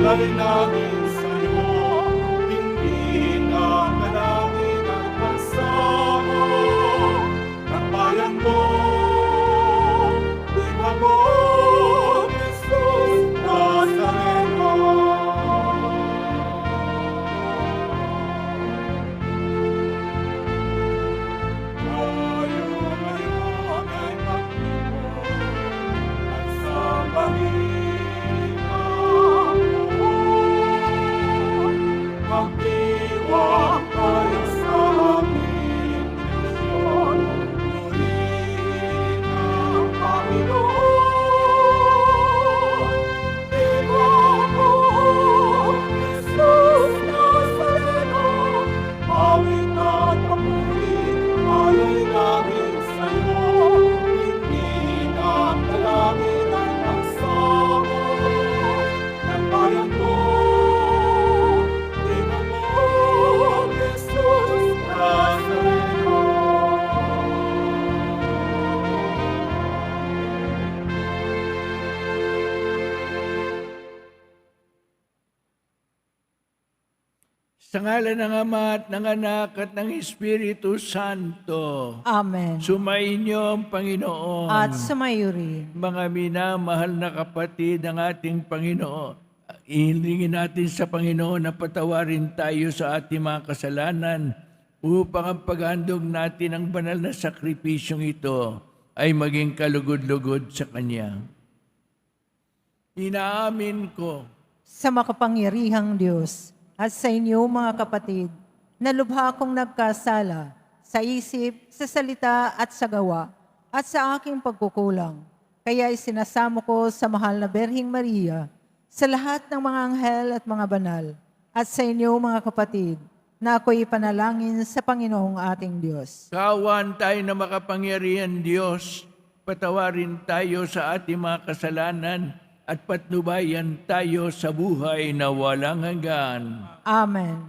Panalangin namin sa'yo, hindi na panalangin ang pagsamo ng bayan mo. Ipabot, Jesus Nazareno. Tayo ngayon ay magtulog at sambahin ang Lord. Magdiwang tayo sa aming nasyon, purihin ang Panginoon. Ipabot, Jesus Nazareno, awit at papuri, alay namin sa'yo. Hindi na dalangin ang pagsamo ng bayan mo. Ipabot, Jesus Nazareno. Sa ngalan ng Ama at ng Anak at ng Espiritu Santo, Amen. sumainyo ang Panginoon. At sumayo rin. Mga minamahal na kapatid ng ating Panginoon, ihilingin natin sa Panginoon na patawarin tayo sa ating mga kasalanan upang ang paghandog natin ng banal na sakripisyong ito ay maging kalugod-lugod sa Kanya. Inaamin ko Sa makapangyarihang Diyos at sa inyo mga kapatid, na lubha akong nagkasala sa isip, sa salita at sa gawa, at sa aking pagkukulang. Kaya isinasamo ko sa mahal na Berhing Maria, sa lahat ng mga anghel at mga banal, at sa inyo mga kapatid, na ako'y ipanalangin sa Panginoong ating Diyos. kaawaan tayo na makapangyarihan Diyos, patawarin tayo sa ating mga kasalanan at patnubayan tayo sa buhay na walang hanggan. Amen.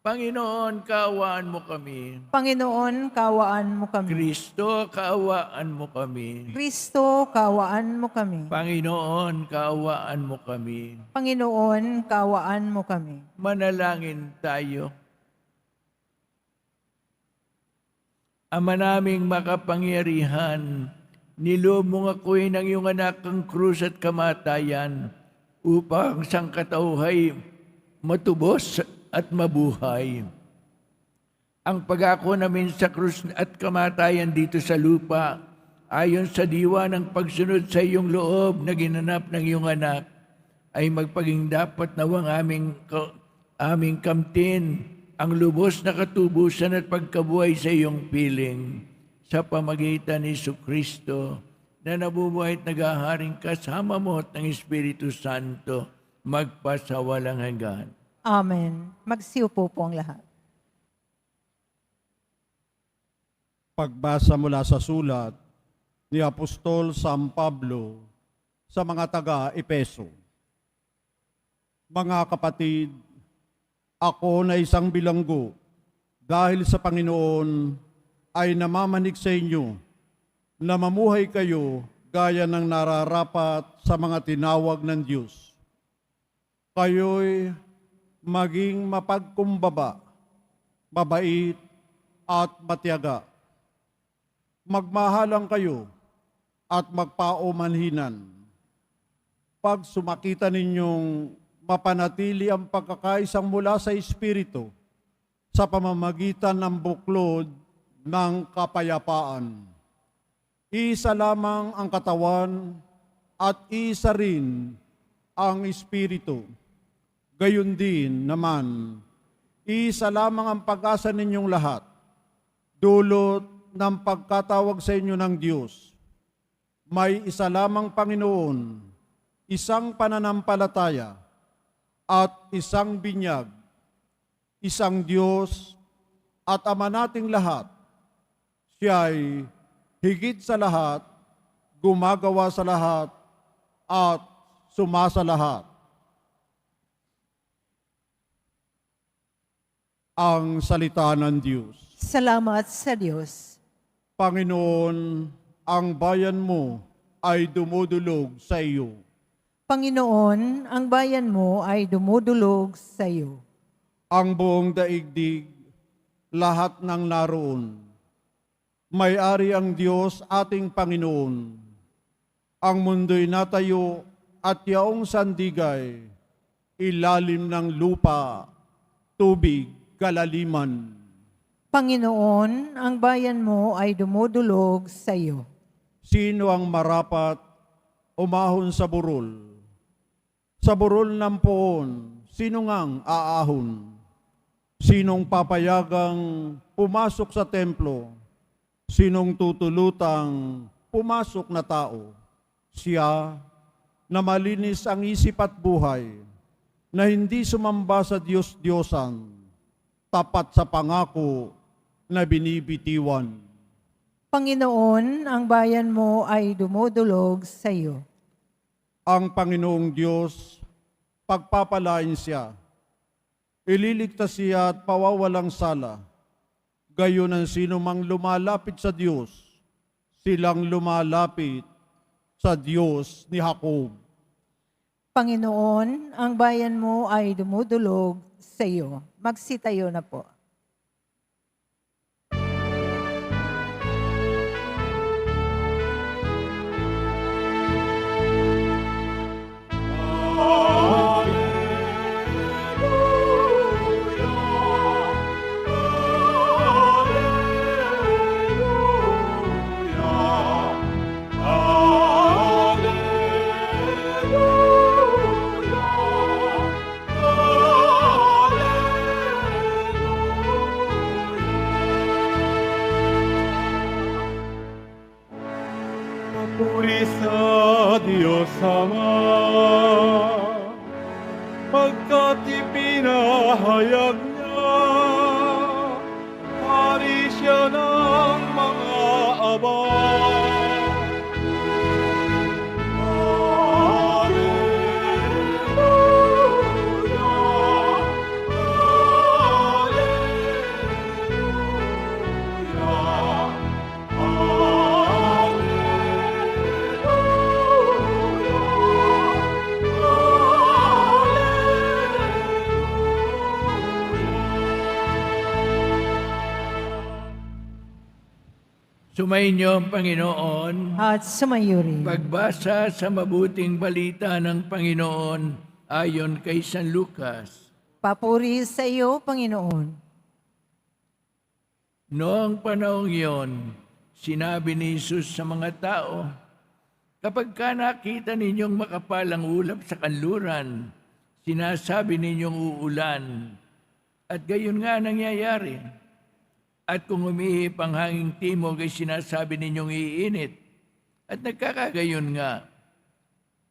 Panginoon, kaawaan mo kami. Panginoon, kawaan mo kami. Kristo, kaawaan mo kami. Kristo, kawaan mo kami. Panginoon, kaawaan mo kami. Panginoon, kawaan mo kami. Manalangin tayo. Ama naming makapangyarihan, niloob mo nga ako'y ng iyong anak ang krus at kamatayan upang ang sangkatauhay matubos at mabuhay. Ang pag-ako namin sa krus at kamatayan dito sa lupa, ayon sa diwa ng pagsunod sa iyong loob na ginanap ng iyong anak, ay magpaging dapat nawang aming kamtin ang lubos na katubusan at pagkabuhay sa iyong piling sa pamagitan ni Jesucristo na nabubuhay at naghaharing kasama mo at ng Espiritu Santo magpasawalang hanggan. Amen. Magsiupo po ang lahat. Pagbasa mula sa sulat ni Apostol San Pablo sa mga taga-Epeso. Mga kapatid, ako na isang bilanggo dahil sa Panginoon ay namamanig sa inyo na mamuhay kayo gaya ng nararapat sa mga tinawag ng Diyos. Kayo'y maging mapagkumbaba, mabait at matiyaga. Magmahalang kayo at magpaumanhinan. Pag sumakita ninyong mapanatili ang pagkakaisang mula sa Espiritu sa pamamagitan ng buklod ng kapayapaan. Isa lamang ang katawan at isa rin ang Espiritu. Gayon din naman, isa lamang ang pag-asa ninyong lahat, dulot ng pagkatawag sa inyo ng Diyos. May isa lamang Panginoon, isang pananampalataya, at isang binyag, isang Diyos at Ama nating lahat. Siya'y higit sa lahat, gumagawa sa lahat, at sumasa lahat. Ang salita ng Diyos. Salamat sa Diyos. Panginoon, ang bayan mo ay dumudulog sa iyo. Panginoon, ang bayan mo ay dumudulog sa iyo. Ang buong daigdig, lahat ng naroon. May-ari ang Diyos ating Panginoon. Ang mundo'y natayo at yaong sandigay, ilalim ng lupa, tubig, kalaliman. Panginoon, ang bayan mo ay dumudulog sa iyo. Sino ang marapat umahon sa burol? Sa burol ng poon, sino ngang aahon? Sinong papayagang pumasok sa templo? Sinong tutulutang pumasok na tao? Siya na malinis ang isip at buhay, na hindi sumamba sa Diyos-Diyosan, tapat sa pangako na binibitiwan. Panginoon, ang bayan mo ay dumudulog sa iyo. Ang Panginoong Diyos, pagpapalain siya, ililigtas siya at pawawalang sala. Gayon ang sino mang lumalapit sa Diyos, silang lumalapit sa Diyos ni Jacob. Panginoon, ang bayan mo ay dumudulog sa iyo. Magsitayo na po. Papuri sa Diyos Ama, pagkat ipinahayag niya, hari siya ng mga abay. Sumainyo ang Panginoon. At sumayo rin. Pagbasa sa mabuting balita ng Panginoon ayon kay San Lucas. Papuri sa iyo, Panginoon. Noong panahong iyon, sinabi ni Jesus sa mga tao, kapag ka nakita ninyong makapalang ulap sa kanluran, sinasabi ninyong uulan, at gayon nga nangyayari. At kung umihip ang hanging timog ay sinasabi ninyong iinit. At nagkakagayon nga,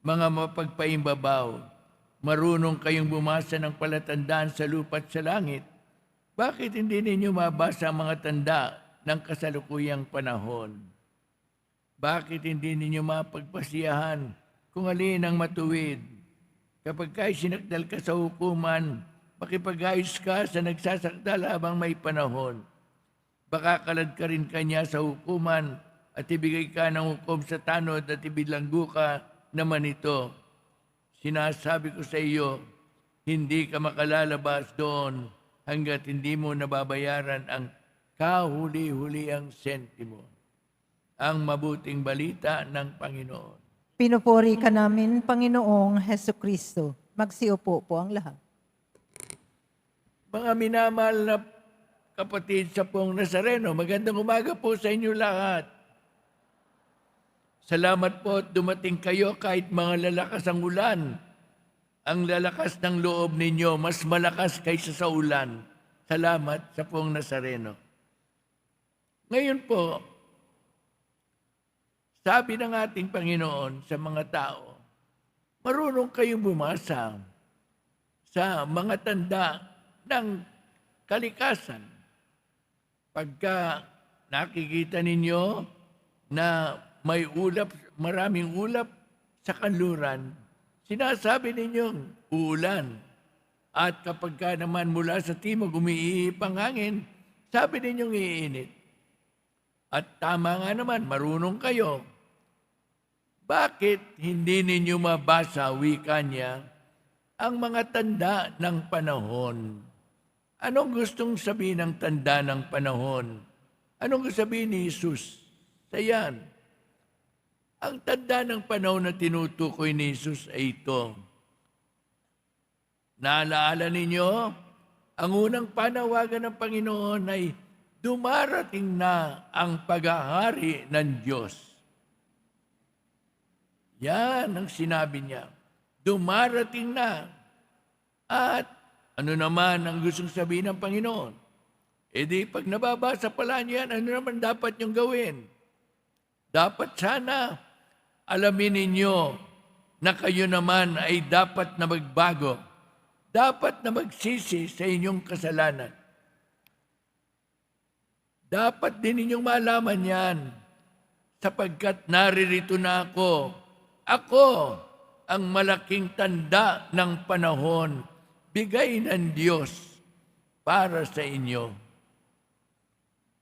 mga mapagpaimbabaw, marunong kayong bumasa ng palatandaan sa lupa at sa langit. Bakit hindi ninyo mabasa ang mga tanda ng kasalukuyang panahon? Bakit hindi ninyo mapagpasiyahan kung alin ang matuwid? Kapag ka'y sinakdal ka sa hukuman, makipag-ayos ka sa nagsasakdal habang may panahon. Baka kalad ka rin kanya sa hukuman at ibigay ka ng hukom sa tanod at ibilanggo ka naman ito. Sinasabi ko sa iyo, hindi ka makalalabas doon hanggat hindi mo nababayaran ang kahuli-huliang sentimo. Ang mabuting balita ng Panginoon. Pinupuri ka namin, Panginoong Heso Kristo. Magsiupo po ang lahat. Mga minamahal na kapatid sa Poong Nazareno, magandang umaga po sa inyo lahat. Salamat po at dumating kayo kahit mga lalakas ang ulan. Ang lalakas ng loob ninyo, mas malakas kaysa sa ulan. Salamat sa Poong Nazareno. Ngayon po, sabi ng ating Panginoon sa mga tao, marunong kayong bumasa sa mga tanda ng kalikasan. Pagka nakikita ninyo na may ulap, maraming ulap sa kanluran, sinasabi ninyong uulan. At kapag ka naman mula sa timog umiihip ang hangin, sabi ninyong iinit. At tama nga naman, marunong kayo. bakit hindi ninyo mabasa, wika niya, ang mga tanda ng panahon? Anong gustong sabihin ng tanda ng panahon? Anong gusto sabihin ni Jesus? Sayan. Ang tanda ng panahon na tinutukoy ni Jesus ay ito. Naalaala ninyo, ang unang panawagan ng Panginoon ay dumarating na ang paghahari ng Diyos. Yan ang sinabi niya. Dumarating na. At ano naman ang gustong sabihin ng Panginoon? E di pag nababasa pala niyan, ano naman dapat niyong gawin? Dapat sana alamin ninyo na kayo naman ay dapat na magbago. Dapat na magsisi sa inyong kasalanan. Dapat din ninyong malaman yan sapagkat naririto na ako. Ako ang malaking tanda ng panahon, bigay ng Diyos para sa inyo.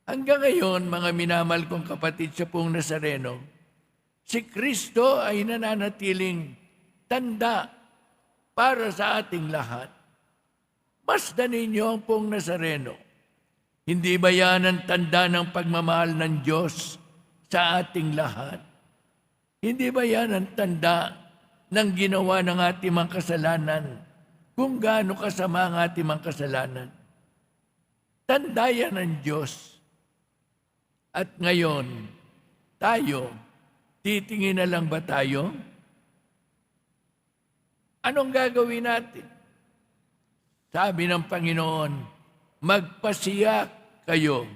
Hanggang ngayon, mga minamahal kong kapatid sa Poong Nazareno, si Kristo ay nananatiling tanda para sa ating lahat. Masdan ninyo ang Poong Nazareno. Hindi ba yan ang tanda ng pagmamahal ng Diyos sa ating lahat? Hindi ba yan ang tanda ng ginawa ng ating mga kasalanan? Kung gaano kasama ang ating mga kasalanan? Tanda yan ng Diyos. At ngayon, tayo, titingin na lang ba tayo? Anong gagawin natin? Sabi ng Panginoon, magpasiyak kayo.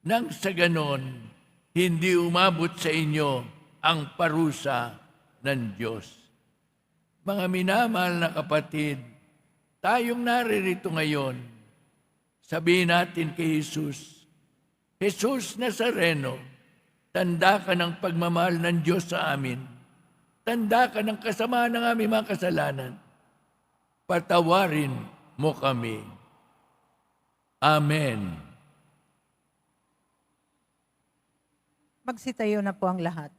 Nang sa ganon, hindi umabot sa inyo ang parusa ng Diyos. Mga minamahal na kapatid, tayong naririto ngayon, sabihin natin kay Jesus, Jesus Nazareno, tanda ka ng pagmamahal ng Diyos sa amin. Tanda ka ng kasamaan ng aming mga kasalanan. Patawarin mo kami. Amen. Magsitayo na po ang lahat.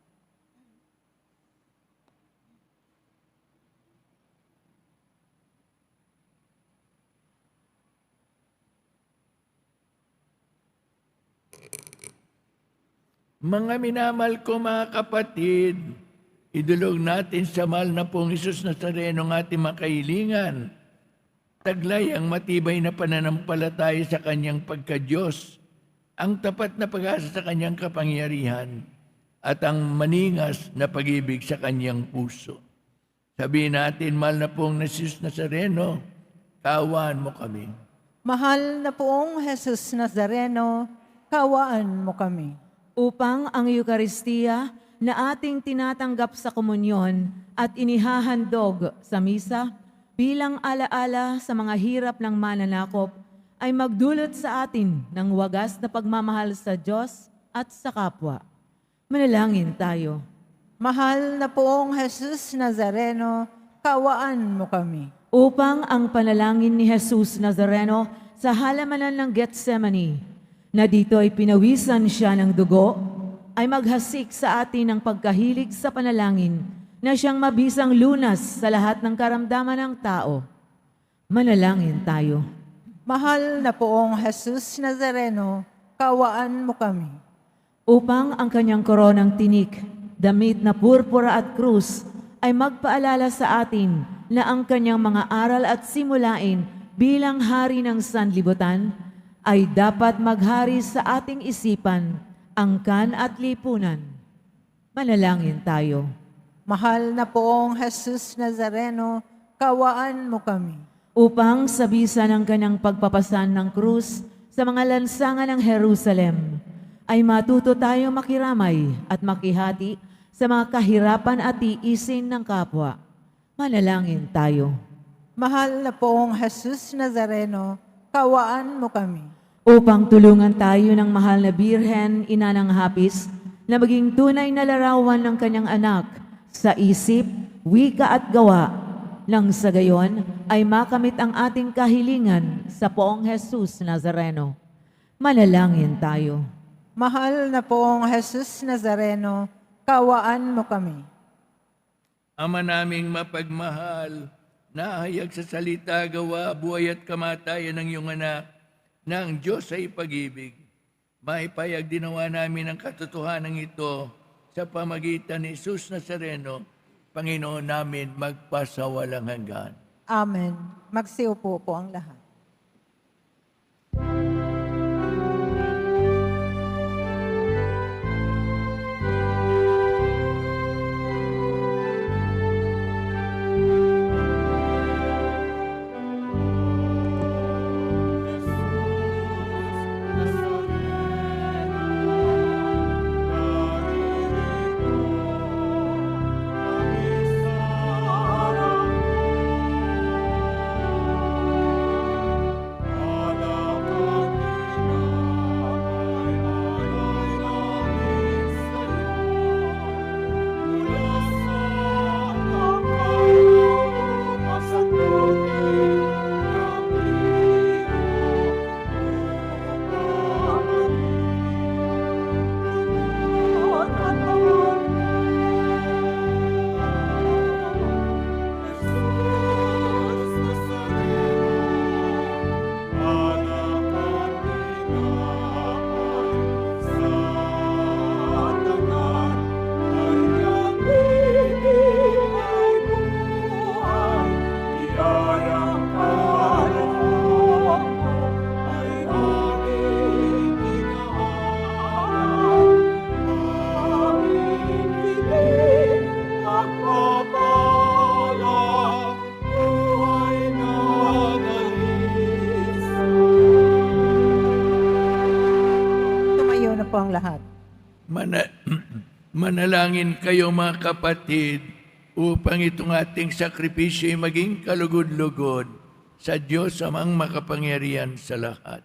Mga minamahal ko mga kapatid, idulog natin sa mahal na pong Isus Nazareno ang ating makahilingan. Taglay ang matibay na pananampalataya sa kanyang pagka-Diyos, ang tapat na pag-asa sa kanyang kapangyarihan, at ang maningas na pag-ibig sa kanyang puso. Sabihin natin, mahal na pong Isus Nazareno, kaawaan mo kami. Mahal na poong Jesus Nazareno, kawaan mo kami. Upang ang Eukaristiya na ating tinatanggap sa komunyon at inihahandog sa misa bilang alaala sa mga hirap ng mananakop ay magdulot sa atin ng wagas na pagmamahal sa Diyos at sa kapwa. Manalangin tayo. Mahal na poong Jesus Nazareno, kawaan mo kami. Upang ang panalangin ni Jesus Nazareno sa halamanan ng Gethsemane, na dito ay pinawisan siya ng dugo, ay maghasik sa atin ng pagkahilig sa panalangin na siyang mabisang lunas sa lahat ng karamdaman ng tao. Manalangin tayo. Mahal na poong Jesus Nazareno, kawaan mo kami. Upang ang kanyang koronang tinik, damit na purpura at krus, ay magpaalala sa atin na ang kanyang mga aral at simulain bilang hari ng sanlibutan ay dapat maghari sa ating isipan, angkan at lipunan. Manalangin tayo. Mahal na poong Jesus Nazareno, kawaan mo kami. Upang sa bisa ng kanyang pagpapasan ng krus sa mga lansangan ng Jerusalem, ay matuto tayo makiramay at makihati sa mga kahirapan at tiisin ng kapwa. Manalangin tayo. Mahal na poong Jesus Nazareno, kawaan mo kami. Upang tulungan tayo ng mahal na Birhen, ina ng hapis, na maging tunay na larawan ng kanyang anak sa isip, wika at gawa, nang sa gayon ay makamit ang ating kahilingan sa poong Jesus Nazareno. Manalangin tayo. Mahal na poong Jesus Nazareno, kaawaan mo kami. Ama naming mapagmahal, nahayag sa salita, gawa, buhay at kamatayan ng iyong anak, na ang Diyos ay pag-ibig. Maipayag dinawa namin ang katotohanan ito sa pamagitan ni Jesus Nazareno, Panginoon namin, magpasawalang hanggan. Amen. Magsiupo po ang lahat. Tumayo na po ang lahat. Manalangin kayo mga kapatid upang itong ating sakripisyo ay maging kalugod-lugod sa Diyos amang makapangyarihan sa lahat.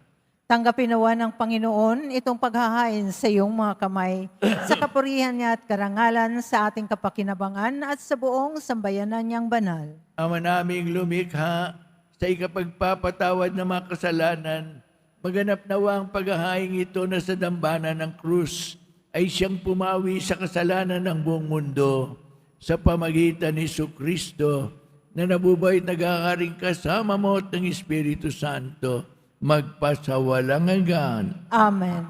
Tanggapin nawa ng Panginoon itong paghahain sa iyong mga kamay sa kapurihan niya at karangalan sa ating kapakinabangan at sa buong sambayanan niyang banal. Ama naming lumikha sa ikapagpapatawad ng mga kasalanan, maganap nawa ang paghahain ito na sa dambana ng krus ay siyang pumawi sa kasalanan ng buong mundo sa pamagitan ni Jesucristo na nabubuhay at nagkakaring kasama mo at ng Espiritu Santo magpasawalang hanggan. Amen.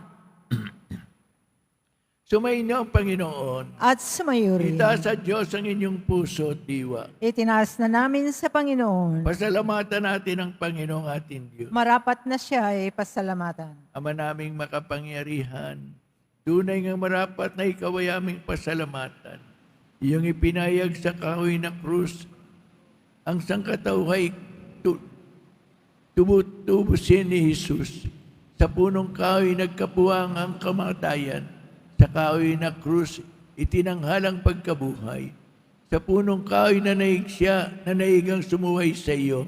Sumainyo ang Panginoon. At sumayo rin. Itaas sa Diyos ang inyong puso at diwa. Itinaas na namin sa Panginoon. Pasalamatan natin ang Panginoong ating Diyos. Marapat na siya ay pasalamatan. Ama naming makapangyarihan, tunay nga marapat na ikaw ay aming pasalamatan. Iyong ipinayag sa kahoy na krus, ang sangkatauhay tumutubusin ni Jesus. Sa punong kahoy nagkapuwang ang kamatayan. Sa kahoy na krus, itinanghalang pagkabuhay. Sa punong kahoy na naig siya, na naigang sumuway sa iyo.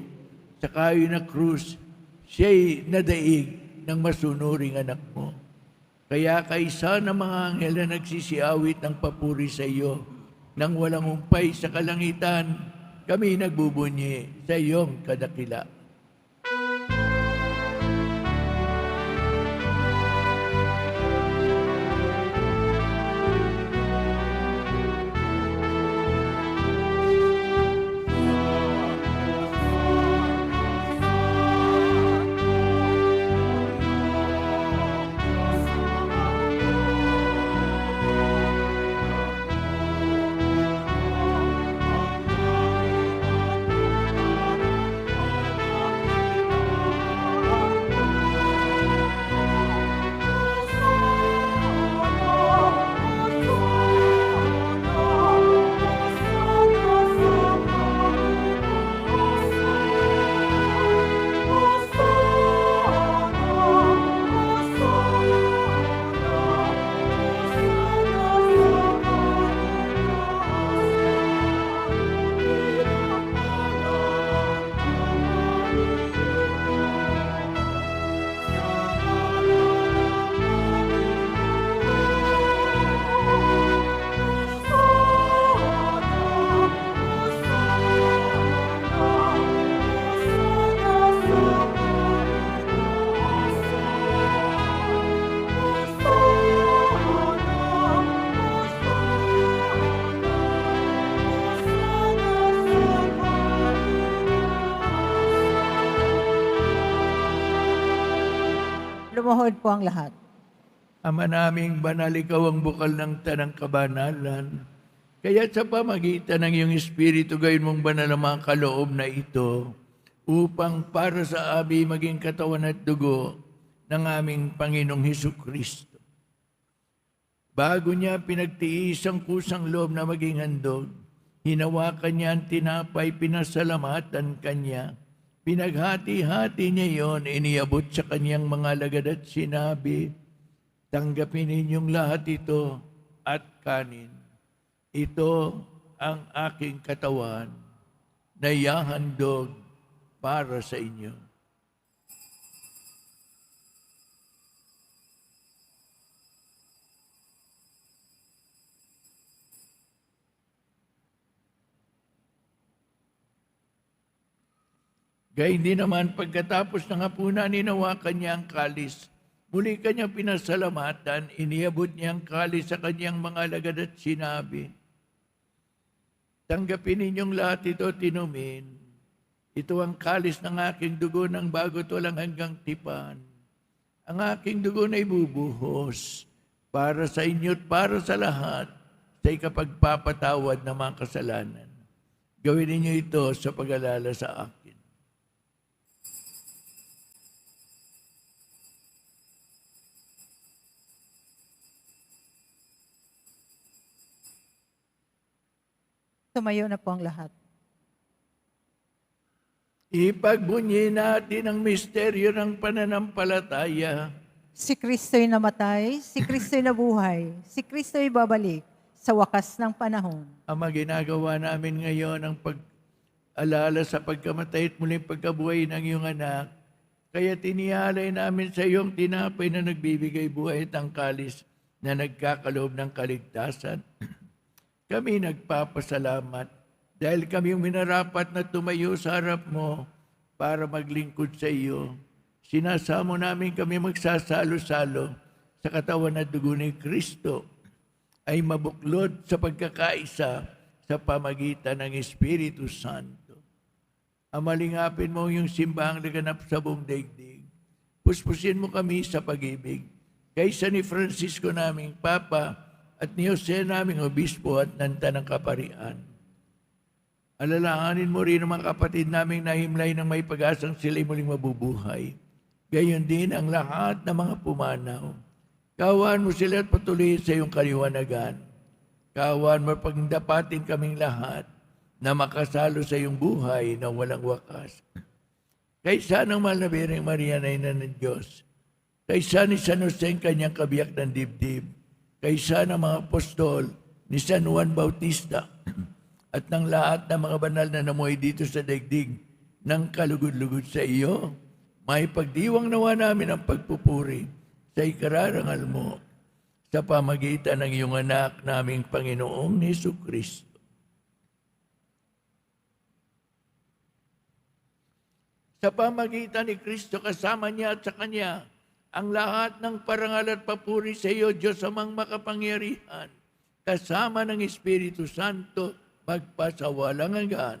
Sa kahoy na krus, siya'y nadaig ng masunuring anak mo. Kaya kaisa ng mga anghel na nagsisiawit ng papuri sa iyo, nang walang humpay sa kalangitan, kami nagbubunyi sa iyong kadakila. Lumuhod po ang lahat. Ama naming banal, ikaw ang bukal ng tanang kabanalan. Kaya sa pamagitan ng iyong Espiritu, gawin mong banal ang mga kaloob na ito upang para sa abi maging katawan at dugo ng aming Panginoong Hesus Kristo. Bago niya pinagtiis ang kusang loob na maging handog, hinawakan niya ang tinapay, pinasalamatan kanya. Pinaghati-hati niya yon, iniabot sa kanyang mga alagad at sinabi, tanggapin ninyong lahat ito at kanin. Ito ang aking katawan na ihahandog para sa inyo. Gayun din naman, pagkatapos ng hapunan, hinawakan niya ang kalis. Muli kanyang pinasalamatan, iniabot niya ang kalis sa kanyang mga alagad at sinabi, tanggapin ninyong lahat ito at inumin. Ito ang kalis ng aking dugo ng bago't walang hanggang tipan. Ang aking dugo na ibubuhos para sa inyo at para sa lahat sa ikapagpapatawad ng mga kasalanan. Gawin ninyo ito sa pag-alala sa akin. Tumayo na po ang lahat. Ipagbunyi natin ang misteryo ng pananampalataya. Si Kristo'y namatay, si Kristo'y nabuhay, si Kristo'y babalik sa wakas ng panahon. Ama, ginagawa namin ngayon ang pag-alala sa pagkamatay at muling pagkabuhay ng iyong anak. Kaya tinihalay namin sa iyong tinapay na nagbibigay buhay at ang kalis na nagkakaloob ng kaligtasan. Kami nagpapasalamat dahil kami yung minarapat na tumayo sa harap mo para maglingkod sa iyo. Sinasamo namin kami magsasalo-salo sa katawan at dugo ni Kristo ay mabuklod sa pagkakaisa sa pamagitan ng Espiritu Santo. Amalingapin mo yung simbahang laganap sa buong daigdig. Puspusin mo kami sa pag-ibig. Kaysa ni Francisco naming Papa at ni Jose naming Obispo at ng Tanang Kaparian. Alalahanin mo rin ang mga kapatid naming nahimlay ng may pag-asang sila'y muling mabubuhay. Gayon din ang lahat ng mga pumanaw. Kawan mo sila at patuloy sa iyong kaliwanagan. Kawan mo pagdapatin kaming lahat na makasalo sa iyong buhay na walang wakas. Kaysa ng mahal na Birheng Maria na Ina ng Diyos, kaysa ni San Jose ang kanyang kabiyak ng dibdib, kaysa ng mga apostol ni San Juan Bautista at ng lahat ng mga banal na namuhay dito sa daigdig ng kalugod-lugod sa iyo, may pagdiwang nawa namin ang pagpupuri sa ikararangal mo sa pamagitan ng iyong anak naming Panginoong Hesus Kristo. Sa pamagitan ni Kristo, kasama niya at sa Kanya, ang lahat ng parangal at papuri sa iyo, Diyos amang makapangyarihan, kasama ng Espiritu Santo, magpasawalang hanggan.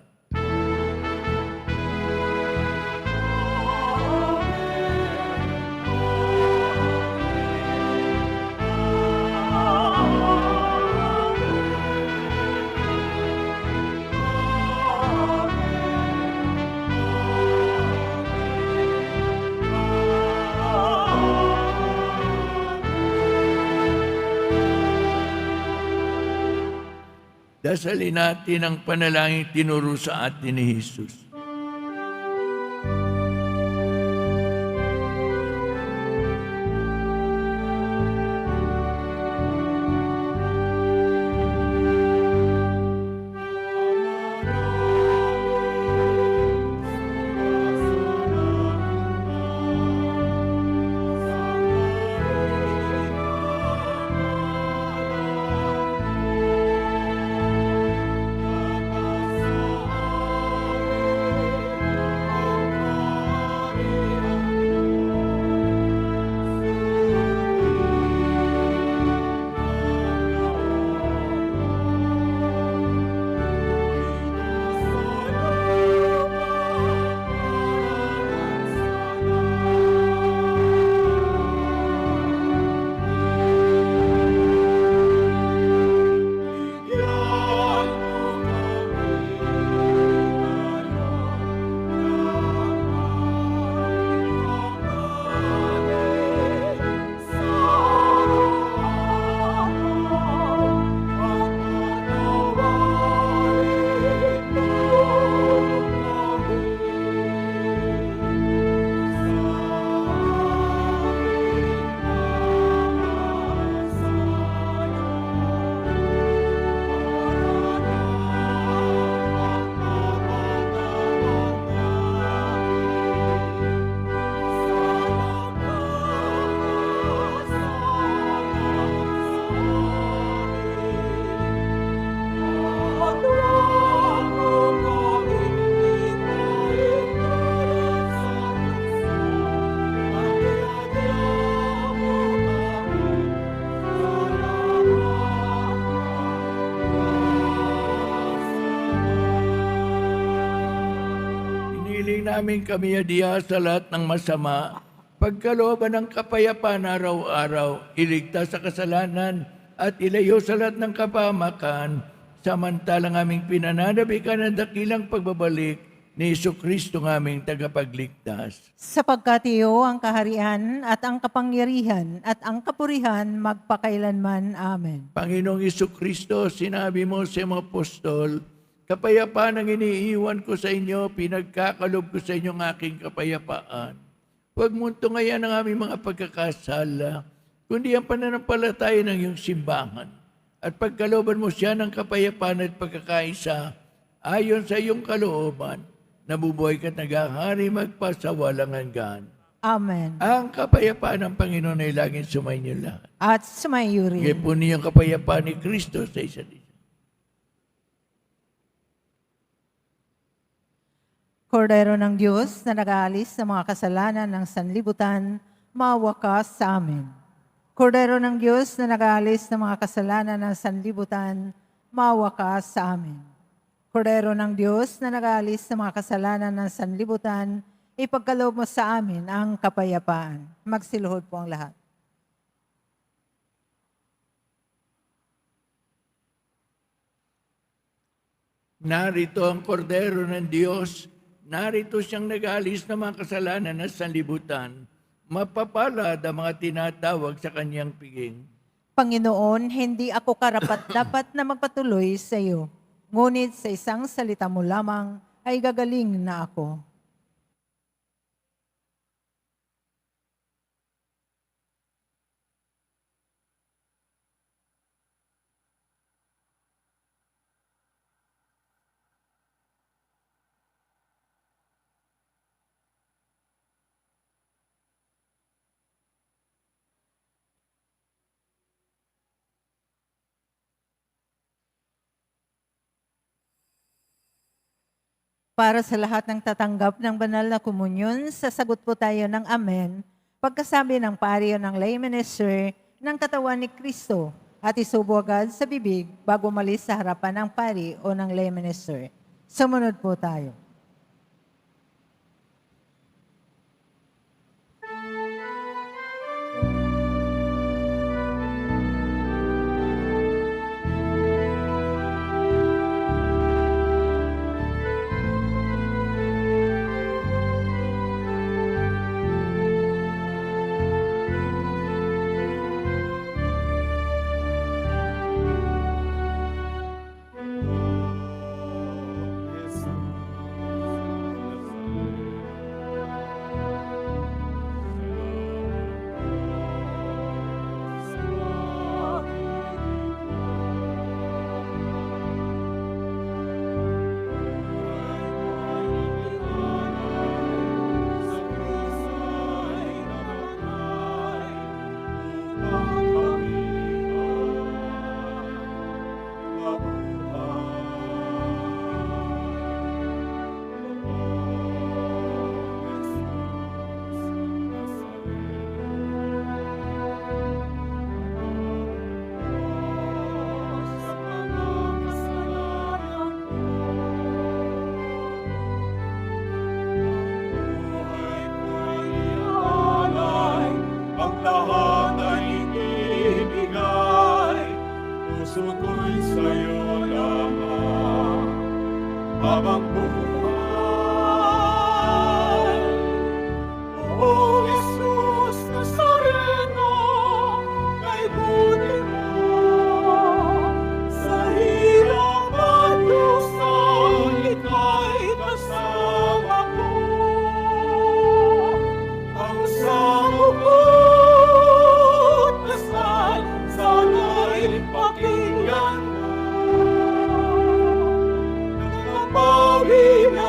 Dasalin natin ang panalangin tinuro sa atin ni Jesus. Suriin namin kami adiya sa lahat ng masama, pagkalooban ng kapayapaan araw-araw, iligtas sa kasalanan at ilayo sa lahat ng kapahamakan, samantalang aming pinananabikan ang dakilang pagbabalik ni Jesucristo ng aming tagapagligtas. Sapagkat iyo ang kaharian at ang kapangyarihan at ang kapurihan magpakailanman. Amen. Panginoong Jesucristo, sinabi mo sa mga apostol, kapayapaan ang iniiwan ko sa inyo, pinagkakalob ko sa inyo ang aking kapayapaan. Huwag mong tungayan ang aming mga pagkakasala, kundi ang pananampalataya ng iyong simbahan. At pagkalooban mo siya ng kapayapaan at pagkakaisa, ayon sa iyong kalooban, nabubuhay ka at naghahari magpasawalang hanggan. Amen. Ang kapayapaan ng Panginoon ay laging sumainyo lahat. At sumayo rin. Bigay po niyo ang kapayapaan ni Kristo sa isa't isa. Kordero ng Diyos na nag-aalis ng mga kasalanan ng sanlibutan, maawa ka sa amin. Kordero ng Diyos na nag-aalis ng mga kasalanan ng sanlibutan, maawa ka sa amin. Kordero ng Diyos na nag-aalis ng mga kasalanan ng sanlibutan, ipagkaloob mo sa amin ang kapayapaan. Magsiluhod po ang lahat. Narito ang kordero ng Diyos, narito siyang nag-aalis ng mga kasalanan ng sanlibutan. Mapapalad ang mga tinatawag sa kanyang piging. Panginoon, hindi ako karapat-dapat na magpatuloy sa iyo. Ngunit sa isang salita mo lamang ay gagaling na ako. Para sa lahat ng tatanggap ng banal na komunyon, sasagot po tayo ng Amen pagkasabi ng pari o ng lay minister ng katawan ni Kristo at isubo agad sa bibig bago umalis sa harapan ng pari o ng lay minister. Sumunod po tayo. Ang lahat ay ibigay, puso ko'y sa'yo lamang, habang buhay. O Jesus Nazareno, kay buti mo, sa hirap at dusa, ika'y kasama ko. Ang samupot na sana'y pakinggan mo. Nagpapawi na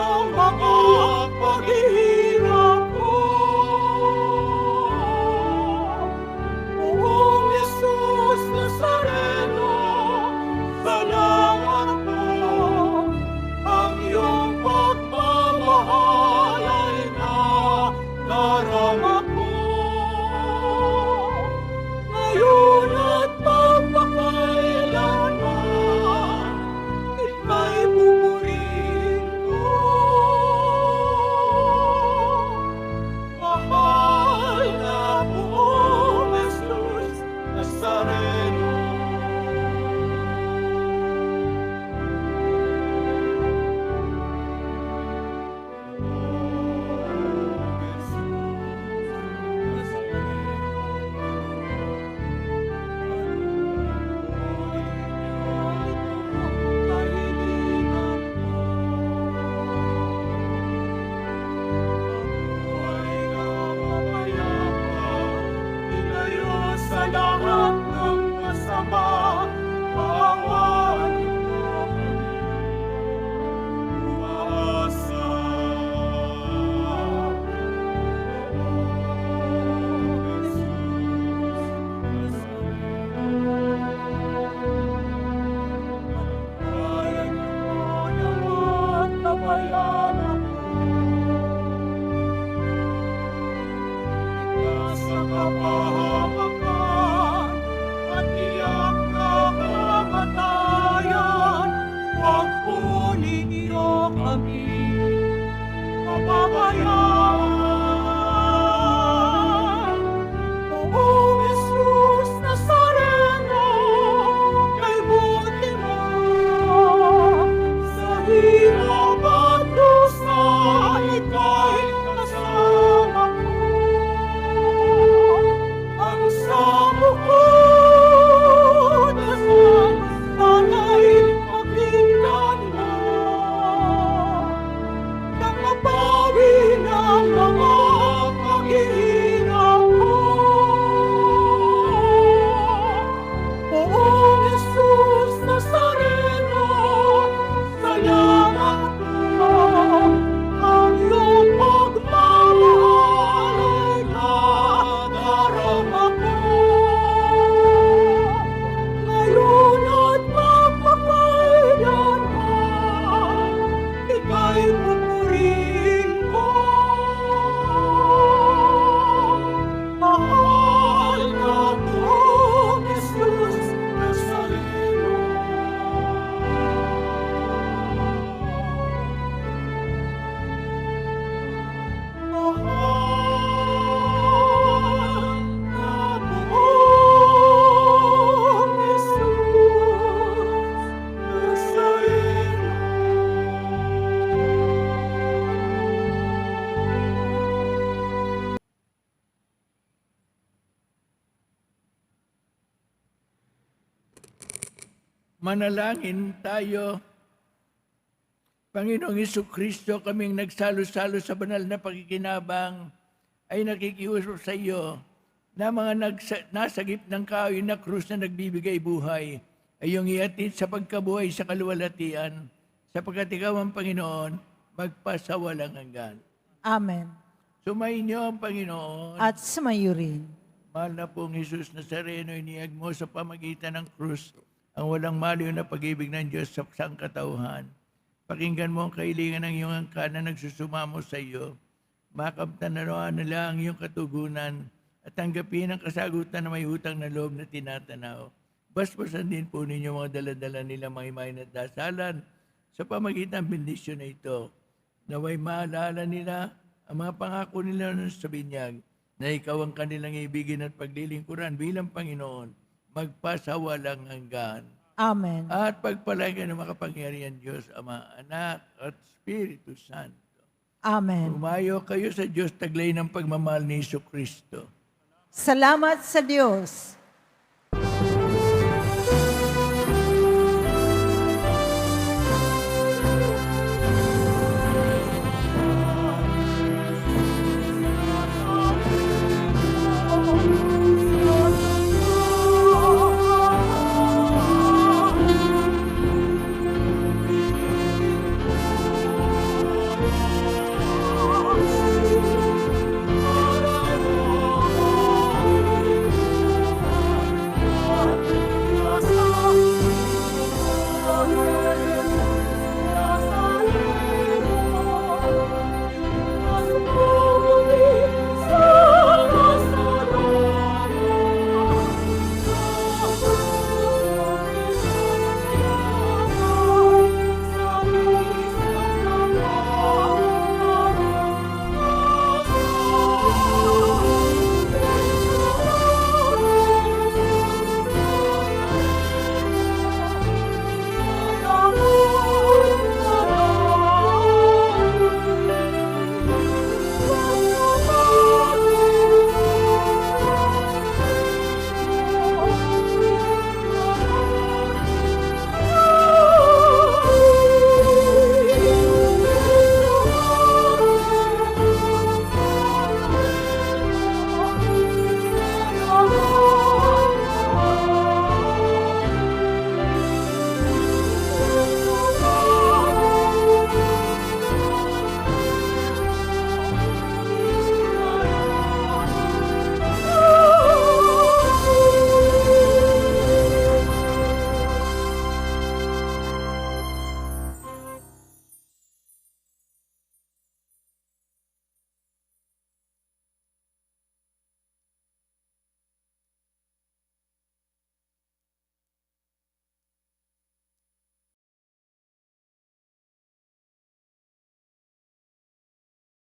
Manalangin tayo. Panginoong Kristo, kaming nagsalo-salo sa banal na pakikinabang ay nakikiusap sa iyo na mga nasagip ng kahoy na krus na nagbibigay buhay ay iyong iatid sa pagkabuhay sa kaluwalhatian, sapagkat ikaw ang Panginoon, magpasawalang hanggan. Amen. Sumainyo ang Panginoon. At sumayo rin. Mahal na pong Jesus Nazareno, iniyag mo sa pamagitan ng krus ang walang maliw na pag-ibig ng Diyos sa sangkatauhan. Pakinggan mo ang kailingan ng iyong angkan na nagsusumamo sa iyo. Makamtan na nila ang iyong katugunan at tanggapin ang kasagutan na may utang na loob na tinatanaw. Basbasan din po ninyo mga daladala nila mga imahin at dasalan sa pamagitan ng bendisyon na ito. Naway maalala nila ang mga pangako nila sa binyag na ikaw ang kanilang ibigin at paglilingkuran bilang Panginoon, magpasawalang hanggan. Amen. At pagpalagan ng makapangyarihan Diyos, Ama, Anak, at Espiritu Santo. Amen. Umayo kayo sa Diyos, taglay ng pagmamahal ni Kristo. Salamat sa Diyos.